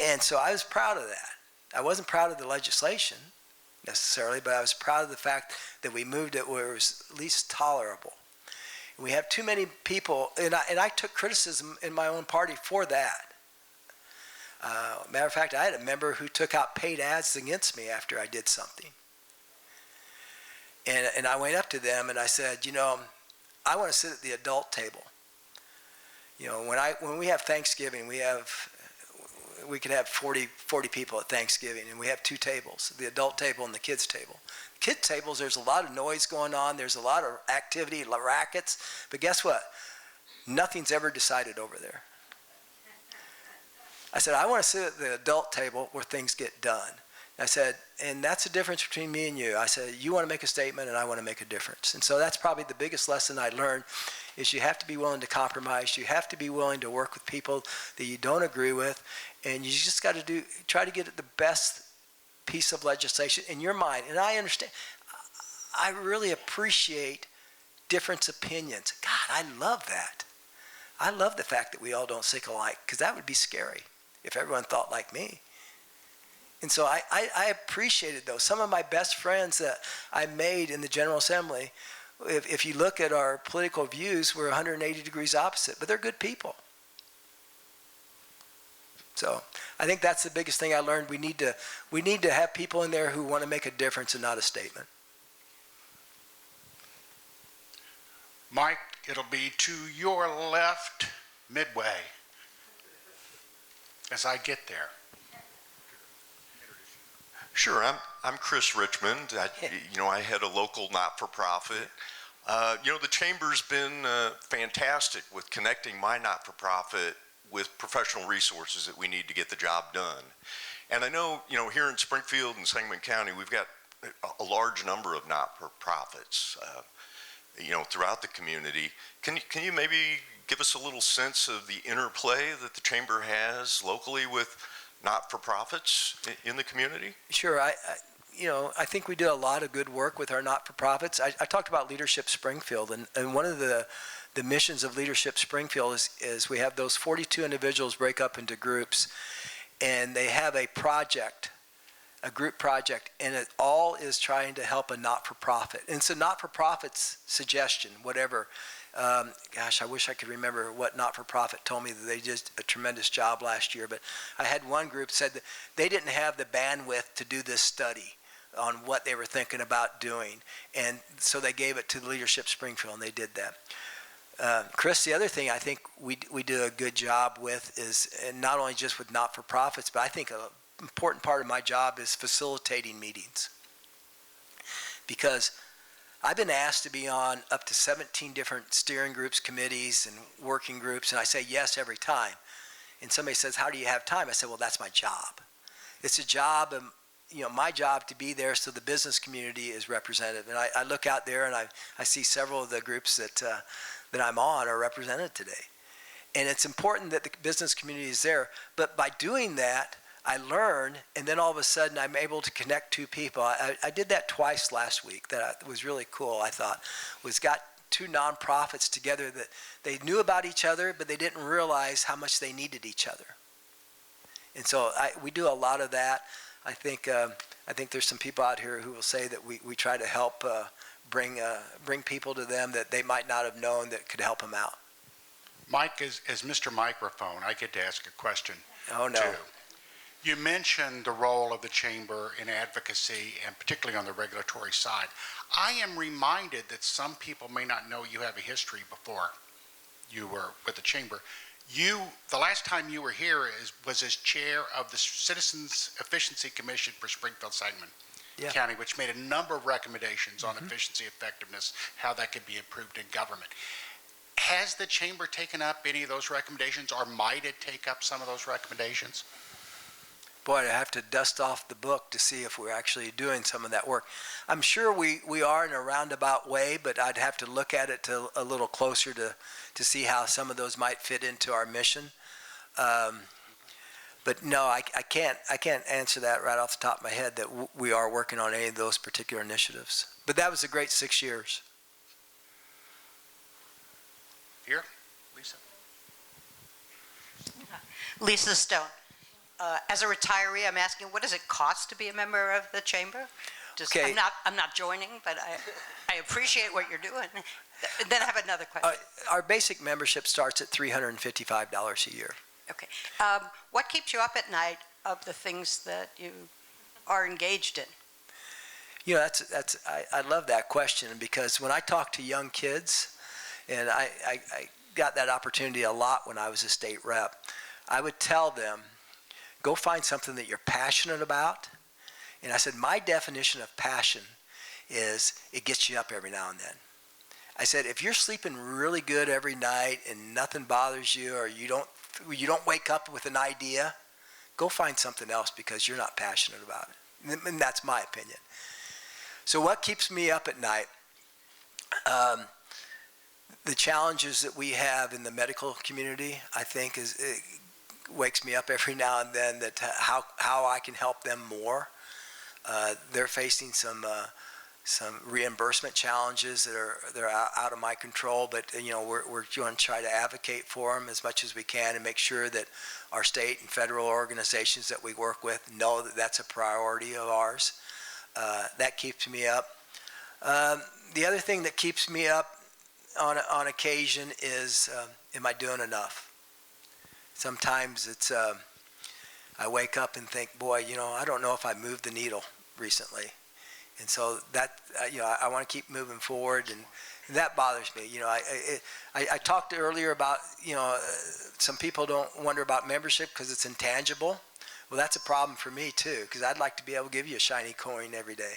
And so I was proud of that. I wasn't proud of the legislation necessarily, but I was proud of the fact that we moved it where it was at least tolerable. And we have too many people, and I took criticism in my own party for that. Matter of fact, I had a member who took out paid ads against me after I did something. And I went up to them and I said, you know, I want to sit at the adult table. You know, when we have Thanksgiving, we could have 40 people at Thanksgiving, and we have two tables, the adult table and the kids table. Kids tables, there's a lot of noise going on, there's a lot of activity, rackets, but guess what? Nothing's ever decided over there. I said, I want to sit at the adult table where things get done. I said, and that's the difference between me and you. I said, you want to make a statement and I want to make a difference. And so that's probably the biggest lesson I learned is you have to be willing to compromise. You have to be willing to work with people that you don't agree with. And you just got to try to get the best piece of legislation in your mind. And I understand, I really appreciate different opinions. God, I love that. I love the fact that we all don't think alike, because that would be scary if everyone thought like me. And so I appreciated those. Some of my best friends that I made in the General Assembly, if you look at our political views, we're 180 degrees opposite, but they're good people. So I think that's the biggest thing I learned. We need to have people in there who want to make a difference and not a statement. Mike, it'll be to your left, midway, as I get there. Sure, I'm Chris Richmond. I head a local not-for-profit. The Chamber's been fantastic with connecting my not-for-profit with professional resources that we need to get the job done. And I know, here in Springfield and Sangamon County, we've got a large number of not-for-profits, throughout the community. Can you maybe give us a little sense of the interplay that the Chamber has locally with not-for-profits in the community? Sure. I think we do a lot of good work with our not-for-profits. I talked about Leadership Springfield, and one of the missions of Leadership Springfield is we have those 42 individuals break up into groups, and they have a project, a group project, and it all is trying to help a not-for-profit. And it's a not-for-profit's suggestion, whatever. I wish I could remember what not-for-profit told me that they did a tremendous job last year, but I had one group said that they didn't have the bandwidth to do this study on what they were thinking about doing, and so they gave it to Leadership Springfield, and they did that. Chris, the other thing I think we do a good job with is, and not only just with not-for-profits, but I think an important part of my job is facilitating meetings, because I've been asked to be on up to 17 different steering groups, committees, and working groups, and I say yes every time. And somebody says, how do you have time? I say, well, that's my job. It's a job, my job to be there so the business community is represented. And I look out there and I see several of the groups that I'm on are represented today. And it's important that the business community is there. But by doing that, I learn, and then all of a sudden I'm able to connect two people. I did that twice last week. That was really cool, I thought. Got two nonprofits together that they knew about each other, but they didn't realize how much they needed each other. And so we do a lot of that. I think there's some people out here who will say that we try to help bring people to them that they might not have known that could help them out. Mike, as Mr. Microphone, I get to ask a question. Oh, no. Too. You mentioned the role of the Chamber in advocacy, and particularly on the regulatory side. I am reminded that some people may not know you have a history before you were with the Chamber. The last time you were here was as chair of the Citizens Efficiency Commission for Springfield Sangamon County, which made a number of recommendations on efficiency, effectiveness, how that could be improved in government. Has the Chamber taken up any of those recommendations, or might it take up some of those recommendations? Boy, I have to dust off the book to see if we're actually doing some of that work. I'm sure we are in a roundabout way, but I'd have to look at it a little closer to see how some of those might fit into our mission. But no, I can't answer that right off the top of my head that we are working on any of those particular initiatives. But that was a great 6 years. Here, Lisa. Lisa Stone. As a retiree, I'm asking, what does it cost to be a member of the chamber? Just, Okay. I'm not joining, but I appreciate what you're doing. Then I have another question. Our basic membership starts at $355 a year. Okay. What keeps you up at night of the things that you are engaged in? You know, I love that question, because when I talk to young kids, and I got that opportunity a lot when I was a state rep, I would tell them, go find something that you're passionate about. And I said, my definition of passion is it gets you up every now and then. I said, if you're sleeping really good every night and nothing bothers you, or you don't wake up with an idea, go find something else, because you're not passionate about it. And that's my opinion. So what keeps me up at night? The challenges that we have in the medical community, I think, it wakes me up every now and then, that how I can help them more. They're facing some reimbursement challenges that are out of my control, but we're going to try to advocate for them as much as we can, and make sure that our state and federal organizations that we work with know that that's a priority of ours. That keeps me up. The other thing that keeps me up on occasion is, am I doing enough? Sometimes it's I wake up and think, boy, I don't know if I moved the needle recently. And so that, I want to keep moving forward, and that bothers me. I talked earlier about, some people don't wonder about membership because it's intangible. Well, that's a problem for me too, because I'd like to be able to give you a shiny coin every day.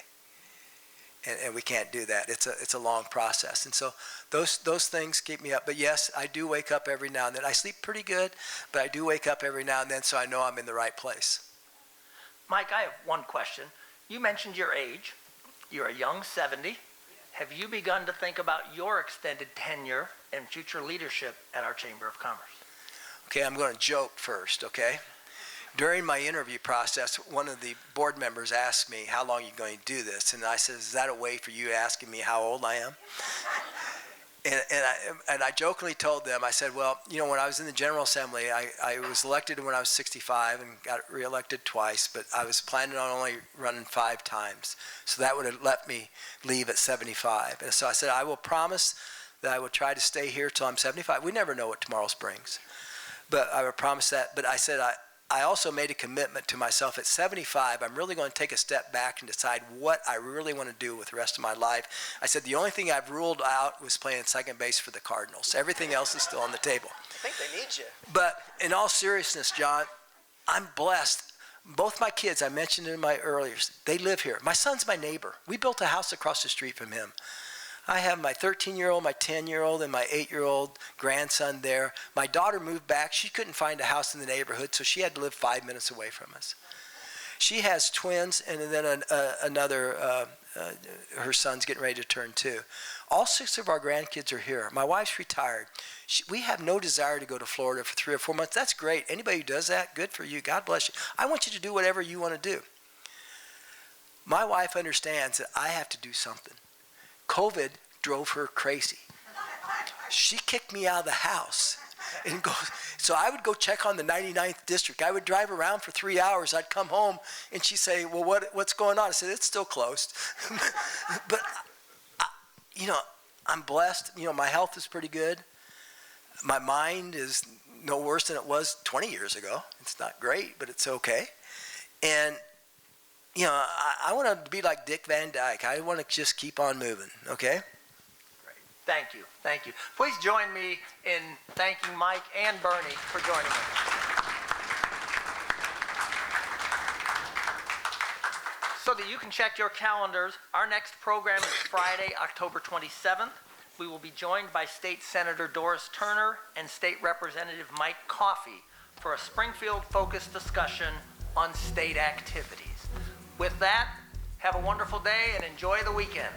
And we can't do that. It's a long process. And so those things keep me up. But yes, I do wake up every now and then. I sleep pretty good, but I do wake up every now and then, so I know I'm in the right place. Mike, I have one question. You mentioned your age. You're a young 70. Have you begun to think about your extended tenure and future leadership at our Chamber of Commerce? Okay, I'm going to joke first, okay? During my interview process, one of the board members asked me, how long are you going to do this? And I said, is that a way for you asking me how old I am? And I jokingly told them, I said, well, when I was in the General Assembly, I was elected when I was 65 and got reelected twice, but I was planning on only running 5 times. So that would have let me leave at 75. And so I said, I will promise that I will try to stay here till I'm 75. We never know what tomorrow brings. But I would promise that. But I said, I also made a commitment to myself at 75, I'm really going to take a step back and decide what I really want to do with the rest of my life. I said the only thing I've ruled out was playing second base for the Cardinals. Everything else is still on the table. I think they need you. But in all seriousness, John, I'm blessed. Both my kids, I mentioned in my earlier, they live here. My son's my neighbor. We built a house across the street from him. I have my 13-year-old, my 10-year-old, and my 8-year-old grandson there. My daughter moved back. She couldn't find a house in the neighborhood, so she had to live 5 minutes away from us. She has twins, and then another, her son's getting ready to turn 2. All 6 of our grandkids are here. My wife's retired. We have no desire to go to Florida for 3 or 4 months. That's great. Anybody who does that, good for you. God bless you. I want you to do whatever you want to do. My wife understands that I have to do something. COVID drove her crazy. She kicked me out of the house. So I would go check on the 99th district. I would drive around for 3 hours. I'd come home, and she'd say, well, what's going on? I said, it's still closed. But, I'm blessed. My health is pretty good. My mind is no worse than it was 20 years ago. It's not great, but it's okay. And I want to be like Dick Van Dyke. I want to just keep on moving, okay? Great. Thank you. Thank you. Please join me in thanking Mike and Bernie for joining us. So that you can check your calendars, our next program is Friday, October 27th. We will be joined by State Senator Doris Turner and State Representative Mike Coffey for a Springfield-focused discussion on state activities. With that, have a wonderful day and enjoy the weekend.